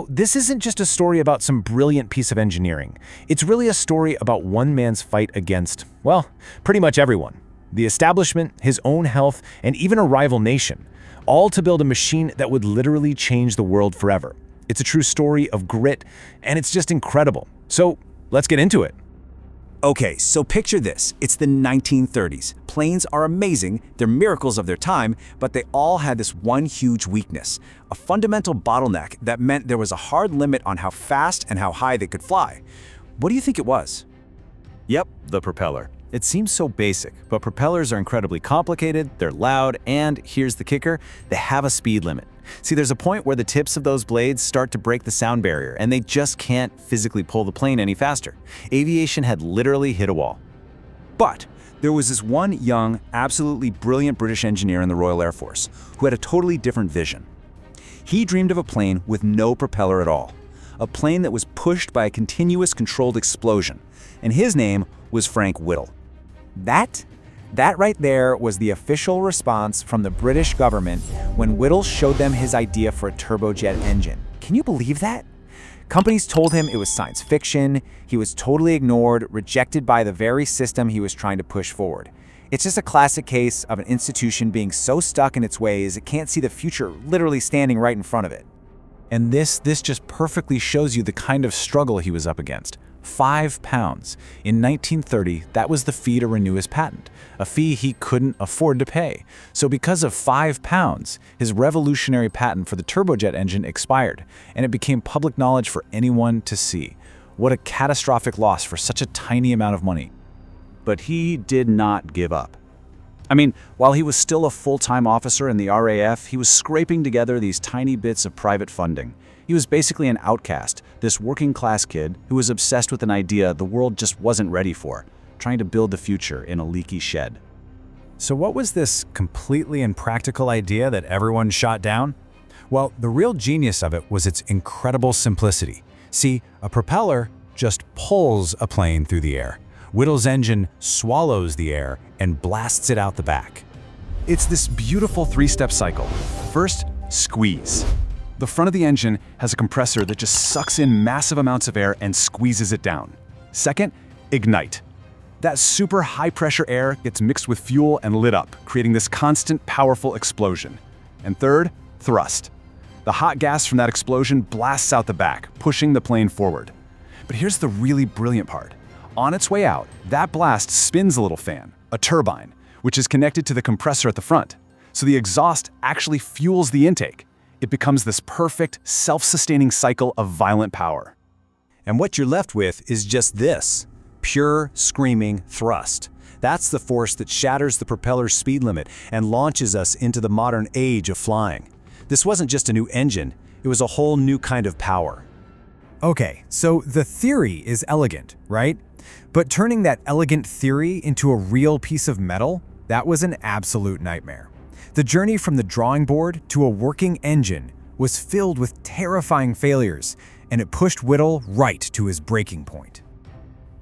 This isn't just a story about some brilliant piece of engineering. It's really a story about one man's fight against, well, pretty much everyone. The establishment, his own health, and even a rival nation, all to build a machine that would literally change the world forever. It's a true story of grit, and it's just incredible. So, let's get into it. Okay, so picture this. It's the 1930s. Planes are amazing, they're miracles of their time, but they all had this one huge weakness, a fundamental bottleneck that meant there was a hard limit on how fast and how high they could fly. What do you think it was? Yep, the propeller. It seems so basic, but propellers are incredibly complicated, they're loud, and here's the kicker, they have a speed limit. See, there's a point where the tips of those blades start to break the sound barrier, and they just can't physically pull the plane any faster. Aviation had literally hit a wall. But there was this one young, absolutely brilliant British engineer in the Royal Air Force who had a totally different vision. He dreamed of a plane with no propeller at all, a plane that was pushed by a continuous controlled explosion, and his name was Frank Whittle. That right there was the official response from the British government when Whittle showed them his idea for a turbojet engine. Can you believe that? Companies told him it was science fiction, he was totally ignored, rejected by the very system he was trying to push forward. It's just a classic case of an institution being so stuck in its ways it can't see the future literally standing right in front of it. And this just perfectly shows you the kind of struggle he was up against. 5 pounds. In 1930, that was the fee to renew his patent, a fee he couldn't afford to pay. So because of 5 pounds, his revolutionary patent for the turbojet engine expired, and it became public knowledge for anyone to see. What a catastrophic loss for such a tiny amount of money. But he did not give up. I mean, while he was still a full-time officer in the RAF, he was scraping together these tiny bits of private funding. He was basically an outcast, this working-class kid who was obsessed with an idea the world just wasn't ready for, trying to build the future in a leaky shed. So what was this completely impractical idea that everyone shot down? Well, the real genius of it was its incredible simplicity. See, a propeller just pulls a plane through the air. Whittle's engine swallows the air and blasts it out the back. It's this beautiful three-step cycle. First, squeeze. The front of the engine has a compressor that just sucks in massive amounts of air and squeezes it down. Second, ignite. That super high-pressure air gets mixed with fuel and lit up, creating this constant, powerful explosion. And third, thrust. The hot gas from that explosion blasts out the back, pushing the plane forward. But here's the really brilliant part. On its way out, that blast spins a little fan, a turbine, which is connected to the compressor at the front. So the exhaust actually fuels the intake. It becomes this perfect, self-sustaining cycle of violent power. And what you're left with is just this, pure, screaming thrust. That's the force that shatters the propeller's speed limit and launches us into the modern age of flying. This wasn't just a new engine, it was a whole new kind of power. Okay, so the theory is elegant, right? But turning that elegant theory into a real piece of metal, that was an absolute nightmare. The journey from the drawing board to a working engine was filled with terrifying failures, and it pushed Whittle right to his breaking point.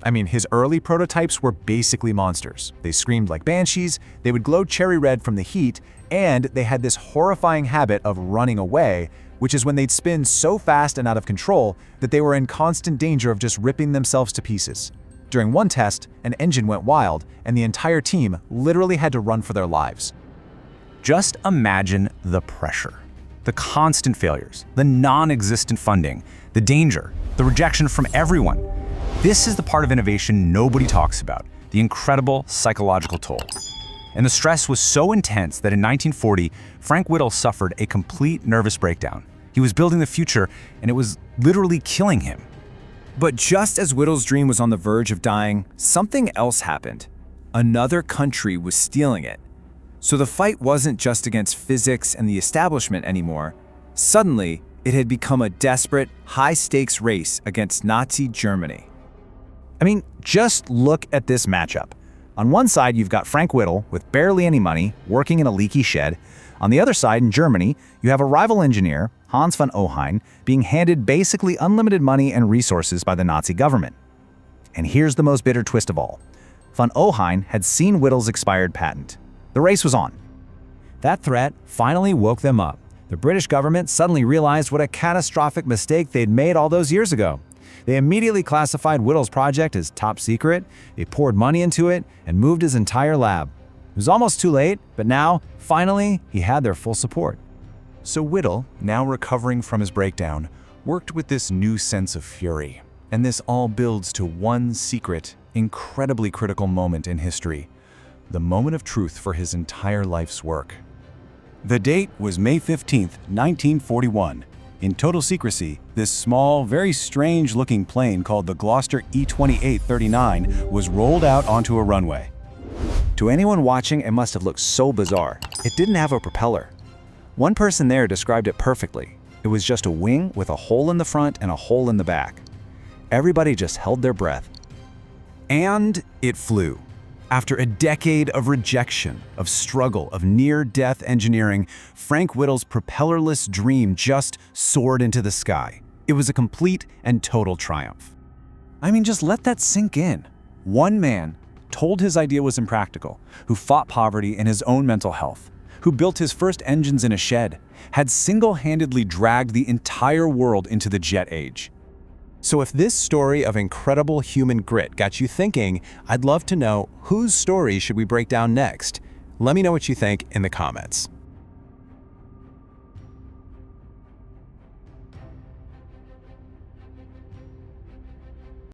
I mean, his early prototypes were basically monsters. They screamed like banshees, they would glow cherry red from the heat, and they had this horrifying habit of running away, which is when they'd spin so fast and out of control that they were in constant danger of just ripping themselves to pieces. During one test, an engine went wild, and the entire team literally had to run for their lives. Just imagine the pressure, the constant failures, the non-existent funding, the danger, the rejection from everyone. This is the part of innovation nobody talks about, the incredible psychological toll. And the stress was so intense that in 1940, Frank Whittle suffered a complete nervous breakdown. He was building the future, and it was literally killing him. But just as Whittle's dream was on the verge of dying, something else happened. Another country was stealing it. So the fight wasn't just against physics and the establishment anymore. Suddenly, it had become a desperate, high-stakes race against Nazi Germany. I mean, just look at this matchup. On one side, you've got Frank Whittle with barely any money, working in a leaky shed. On the other side, in Germany, you have a rival engineer, Hans von Ohain, being handed basically unlimited money and resources by the Nazi government. And here's the most bitter twist of all. Von Ohain had seen Whittle's expired patent. The race was on. That threat finally woke them up. The British government suddenly realized what a catastrophic mistake they'd made all those years ago. They immediately classified Whittle's project as top secret, they poured money into it, and moved his entire lab. It was almost too late, but now, finally, he had their full support. So Whittle, now recovering from his breakdown, worked with this new sense of fury. And this all builds to one secret, incredibly critical moment in history, the moment of truth for his entire life's work. The date was May 15th, 1941. In total secrecy, this small, very strange-looking plane called the Gloster E-2839 was rolled out onto a runway. To anyone watching, it must have looked so bizarre. It didn't have a propeller. One person there described it perfectly. It was just a wing with a hole in the front and a hole in the back. Everybody just held their breath. And it flew. After a decade of rejection, of struggle, of near-death engineering, Frank Whittle's propellerless dream just soared into the sky. It was a complete and total triumph. I mean, just let that sink in. One man told his idea was impractical, who fought poverty and his own mental health, who built his first engines in a shed, had single-handedly dragged the entire world into the jet age. So if this story of incredible human grit got you thinking, I'd love to know whose story should we break down next? Let me know what you think in the comments.